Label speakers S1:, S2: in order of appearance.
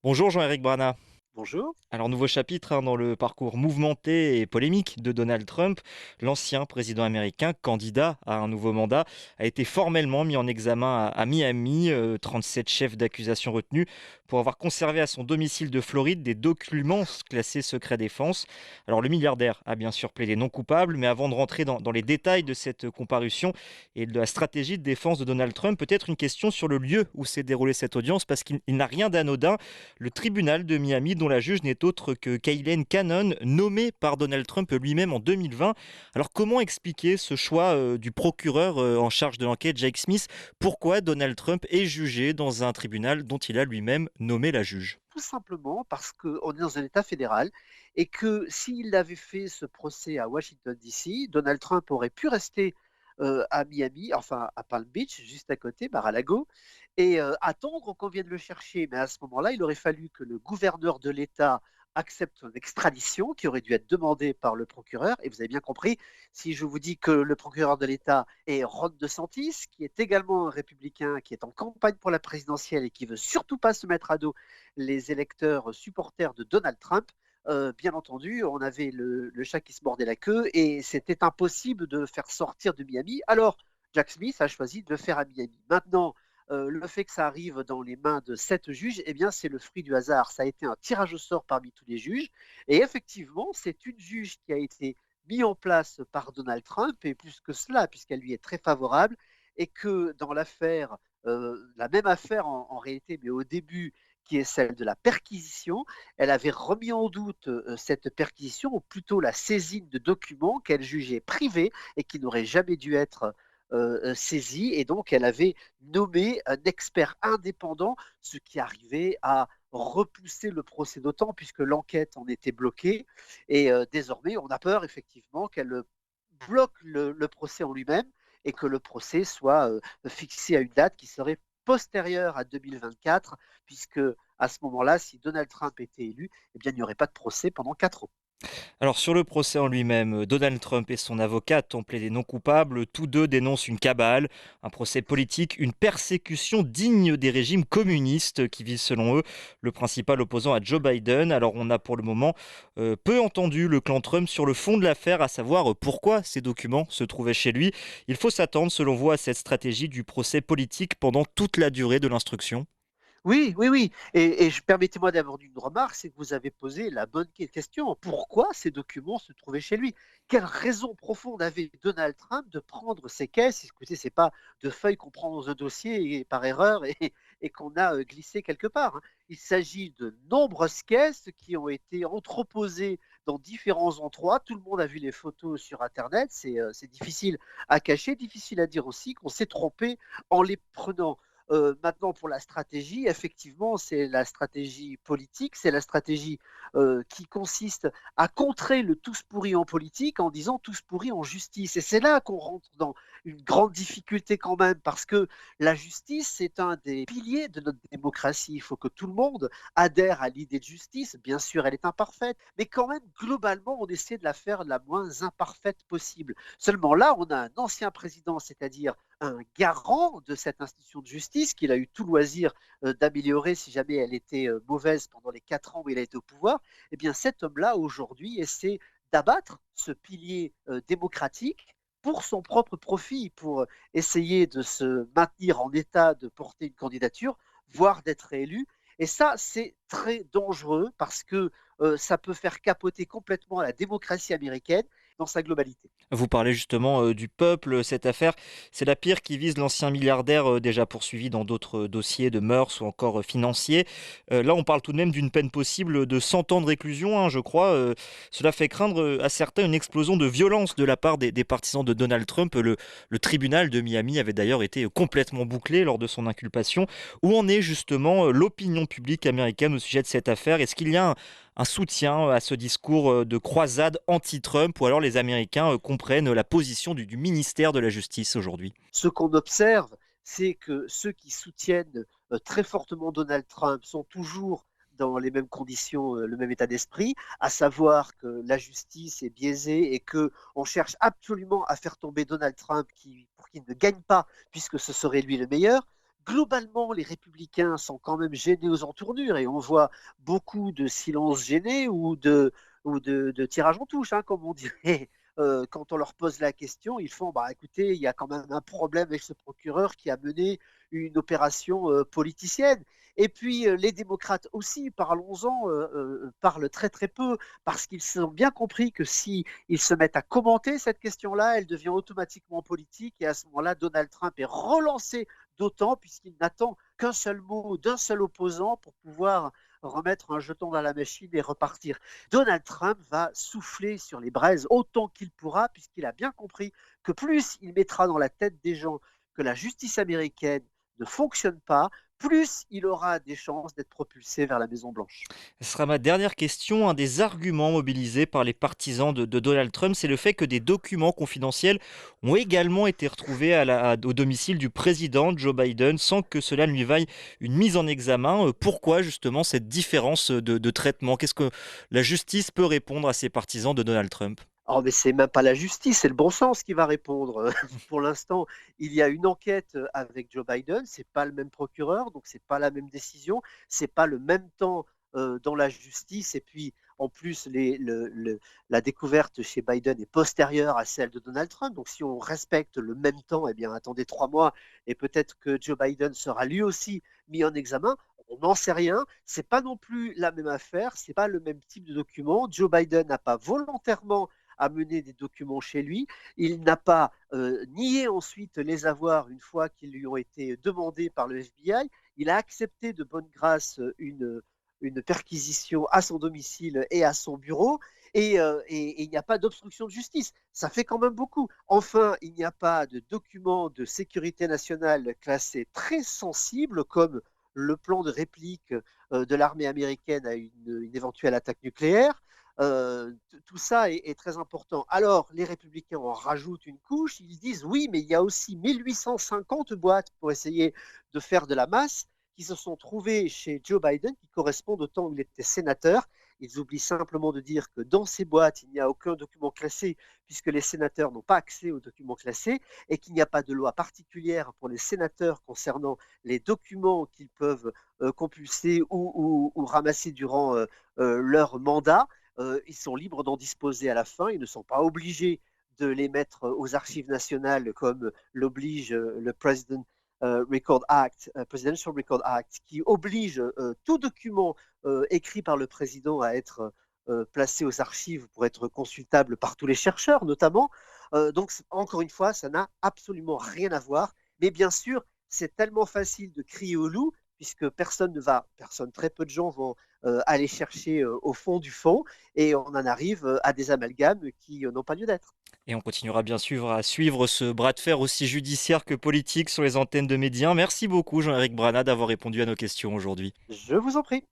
S1: Bonjour Jean-Éric Brana.
S2: Bonjour.
S1: Alors, nouveau chapitre dans le parcours mouvementé et polémique de Donald Trump. L'ancien président américain, candidat à un nouveau mandat, a été formellement mis en examen à Miami. 37 chefs d'accusation retenus pour avoir conservé à son domicile de Floride des documents classés secret défense. Alors, le milliardaire a bien sûr plaidé non coupable, mais avant de rentrer dans les détails de cette comparution et de la stratégie de défense de Donald Trump, peut-être une question sur le lieu où s'est déroulée cette audience, parce qu'il n'a rien d'anodin. Le tribunal de Miami, dont la juge n'est autre que Kaylen Cannon, nommée par Donald Trump lui-même en 2020. Alors comment expliquer ce choix du procureur en charge de l'enquête, Jake Smith? Pourquoi Donald Trump est jugé dans un tribunal dont il a lui-même nommé la juge?
S2: Tout simplement parce qu'on est dans un État fédéral et que s'il avait fait ce procès à Washington, D.C., Donald Trump aurait pu rester à Miami, enfin à Palm Beach, juste à côté, Mar-a-Lago, et attendre qu'on vienne le chercher. Mais à ce moment-là, il aurait fallu que le gouverneur de l'État accepte son extradition, qui aurait dû être demandée par le procureur. Et vous avez bien compris, si je vous dis que le procureur de l'État est Ron DeSantis, qui est également un républicain, qui est en campagne pour la présidentielle et qui veut surtout pas se mettre à dos les électeurs supporters de Donald Trump, bien entendu, on avait le chat qui se mordait la queue et c'était impossible de le faire sortir de Miami. Alors, Jack Smith a choisi de le faire à Miami. Maintenant, le fait que ça arrive dans les mains de 7 juges, eh bien, c'est le fruit du hasard. Ça a été un tirage au sort parmi tous les juges. Et effectivement, c'est une juge qui a été mise en place par Donald Trump, et plus que cela, puisqu'elle lui est très favorable, et que dans l'affaire, la même affaire en réalité, mais au début, qui est celle de la perquisition, elle avait remis en doute cette perquisition, ou plutôt la saisine de documents qu'elle jugeait privés et qui n'auraient jamais dû être saisis. Et donc, elle avait nommé un expert indépendant, ce qui arrivait à repousser le procès d'autant, puisque l'enquête en était bloquée. Et désormais, on a peur effectivement qu'elle bloque le procès en lui-même et que le procès soit fixé à une date qui serait postérieure à 2024, puisque à ce moment-là, si Donald Trump était élu, eh bien, il n'y aurait pas de procès pendant 4 ans.
S1: Alors sur le procès en lui-même, Donald Trump et son avocate ont plaidé non coupables. Tous deux dénoncent une cabale, un procès politique, une persécution digne des régimes communistes qui visent selon eux le principal opposant à Joe Biden. Alors on a pour le moment peu entendu le clan Trump sur le fond de l'affaire, à savoir pourquoi ces documents se trouvaient chez lui. Il faut s'attendre selon vous à cette stratégie du procès politique pendant toute la durée de l'instruction.
S2: Oui, oui, oui. Et permettez-moi d'avoir une remarque, c'est que vous avez posé la bonne question. Pourquoi ces documents se trouvaient chez lui? Quelle raison profonde avait Donald Trump de prendre ces caisses? Écoutez, c'est pas de feuilles qu'on prend dans un dossier et, par erreur et qu'on a glissé quelque part, hein. Il s'agit de nombreuses caisses qui ont été entreposées dans différents endroits. Tout le monde a vu les photos sur Internet. C'est difficile à cacher, difficile à dire aussi qu'on s'est trompé en les prenant. Maintenant, pour la stratégie, effectivement, c'est la stratégie politique, c'est la stratégie qui consiste à contrer le tous pourri en politique en disant tous pourri en justice. Et c'est là qu'on rentre dans une grande difficulté quand même, parce que la justice, c'est un des piliers de notre démocratie. Il faut que tout le monde adhère à l'idée de justice. Bien sûr, elle est imparfaite, mais quand même, globalement, on essaie de la faire la moins imparfaite possible. Seulement là, on a un ancien président, c'est-à-dire un garant de cette institution de justice qu'il a eu tout loisir d'améliorer si jamais elle était mauvaise pendant les 4 ans où il a été au pouvoir. Eh bien, cet homme-là, aujourd'hui, essaie d'abattre ce pilier démocratique pour son propre profit, pour essayer de se maintenir en état de porter une candidature, voire d'être élu. Et ça, c'est très dangereux parce que ça peut faire capoter complètement la démocratie américaine dans sa globalité.
S1: Vous parlez justement du peuple. Cette affaire, c'est la pire qui vise l'ancien milliardaire déjà poursuivi dans d'autres dossiers de mœurs ou encore financiers. Là, on parle tout de même d'une peine possible de 100 ans de réclusion, hein, je crois. Cela fait craindre à certains une explosion de violence de la part des partisans de Donald Trump. Le tribunal de Miami avait d'ailleurs été complètement bouclé lors de son inculpation. Où en est justement l'opinion publique américaine au sujet de cette affaire? Est-ce qu'il y a un soutien à ce discours de croisade anti-Trump, ou alors les Américains comprennent la position du ministère de la Justice aujourd'hui?
S2: Ce qu'on observe, c'est que ceux qui soutiennent très fortement Donald Trump sont toujours dans les mêmes conditions, le même état d'esprit, à savoir que la justice est biaisée et qu'on cherche absolument à faire tomber Donald Trump pour qu'il ne gagne pas, puisque ce serait lui le meilleur. Globalement, les républicains sont quand même gênés aux entournures et on voit beaucoup de silence gêné ou de tirage en touche, hein, comme on dirait. Quand on leur pose la question, ils font bah écoutez, il y a quand même un problème avec ce procureur qui a mené une opération politicienne. Et puis les démocrates aussi, parlons-en, parlent très très peu parce qu'ils ont bien compris que si ils se mettent à commenter cette question-là, elle devient automatiquement politique et à ce moment-là, Donald Trump est relancé d'autant puisqu'il n'attend qu'un seul mot d'un seul opposant pour pouvoir remettre un jeton dans la machine et repartir. Donald Trump va souffler sur les braises autant qu'il pourra puisqu'il a bien compris que plus il mettra dans la tête des gens que la justice américaine ne fonctionne pas, plus il aura des chances d'être propulsé vers la Maison Blanche.
S1: Ce sera ma dernière question. Un des arguments mobilisés par les partisans de Donald Trump, c'est le fait que des documents confidentiels ont également été retrouvés au domicile du président Joe Biden sans que cela ne lui vaille une mise en examen. Pourquoi justement cette différence de traitement? Qu'est-ce que la justice peut répondre à ces partisans de Donald Trump?
S2: Oh, mais c'est même pas la justice, c'est le bon sens qui va répondre. Pour l'instant, il y a une enquête avec Joe Biden, c'est pas le même procureur, donc c'est pas la même décision, c'est pas le même temps dans la justice. Et puis, en plus, la découverte chez Biden est postérieure à celle de Donald Trump. Donc, si on respecte le même temps, eh bien, attendez 3 mois et peut-être que Joe Biden sera lui aussi mis en examen. On n'en sait rien. C'est pas non plus la même affaire. C'est pas le même type de document. Joe Biden n'a pas volontairement à mener des documents chez lui. Il n'a pas nié ensuite les avoir une fois qu'ils lui ont été demandés par le FBI. Il a accepté de bonne grâce une perquisition à son domicile et à son bureau. Et il n'y a pas d'obstruction de justice. Ça fait quand même beaucoup. Enfin, il n'y a pas de documents de sécurité nationale classés très sensibles comme le plan de réplique de l'armée américaine à une éventuelle attaque nucléaire. Tout ça est très important. Alors, les républicains en rajoutent une couche. Ils disent oui, mais il y a aussi 1850 boîtes pour essayer de faire de la masse qui se sont trouvées chez Joe Biden, qui correspondent au temps où il était sénateur. Ils oublient simplement de dire que dans ces boîtes, il n'y a aucun document classé, puisque les sénateurs n'ont pas accès aux documents classés, et qu'il n'y a pas de loi particulière pour les sénateurs concernant les documents qu'ils peuvent compulser ou ramasser durant leur mandat. Ils sont libres d'en disposer à la fin. Ils ne sont pas obligés de les mettre aux archives nationales comme l'oblige le Presidential Record Act, qui oblige tout document écrit par le président à être placé aux archives pour être consultable par tous les chercheurs, notamment. Donc, encore une fois, ça n'a absolument rien à voir. Mais bien sûr, c'est tellement facile de crier au loup puisque très peu de gens vont aller chercher au fond du fond, et on en arrive à des amalgames qui n'ont pas lieu d'être.
S1: Et on continuera bien sûr à suivre ce bras de fer aussi judiciaire que politique sur les antennes de médias. Merci beaucoup Jean-Éric Brana d'avoir répondu à nos questions aujourd'hui.
S2: Je vous en prie.